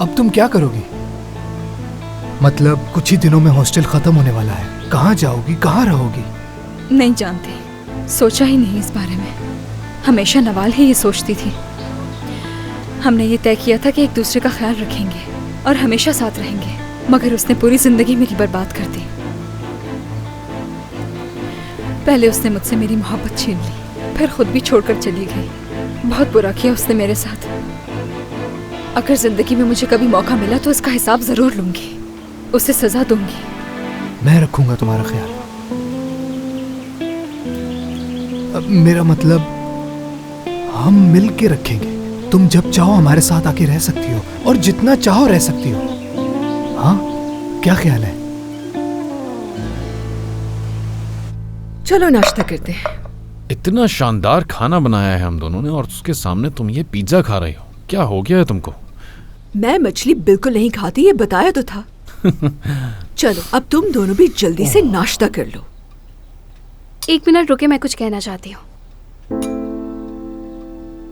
अब तुम क्या करोगी? मतलब कुछ ही दिनों में हॉस्टल खत्म होने वाला है। कहाँ जाओगी, कहाँ रहोगी? नहीं जानती, सोचा ही नहीं इस बारे में। हमेशा नवाल ही ये सोचती थी। हमने ये तय किया था कि एक दूसरे का ख्याल रखेंगे और हमेशा साथ रहेंगे, मगर उसने पूरी जिंदगी मेरी बर्बाद कर दी। पहले उसने मुझसे मेरी मोहब्बत छीन ली, फिर खुद भी छोड़कर चली गई। बहुत बुरा किया उसने मेरे साथ। अगर जिंदगी में मुझे कभी मौका मिला तो इसका हिसाब जरूर लूंगी, उसे सजा दूंगी। मैं रखूंगा तुम्हारा ख्याल। अब मेरा मतलब हम मिल के रखेंगे। तुम जब चाहो हमारे साथ आके रह सकती हो और जितना चाहो रह सकती हो। हाँ, क्या ख्याल है? चलो नाश्ता करते हैं। इतना शानदार खाना बनाया है हम दोनों ने और उसके सामने तुम ये पिज्जा खा रही हो। क्या हो गया है तुमको? मैं मछली बिल्कुल नहीं खाती, ये बताया तो था। चलो अब तुम दोनों भी जल्दी से नाश्ता कर लो। एक मिनट रुके, मैं कुछ कहना चाहती हूँ।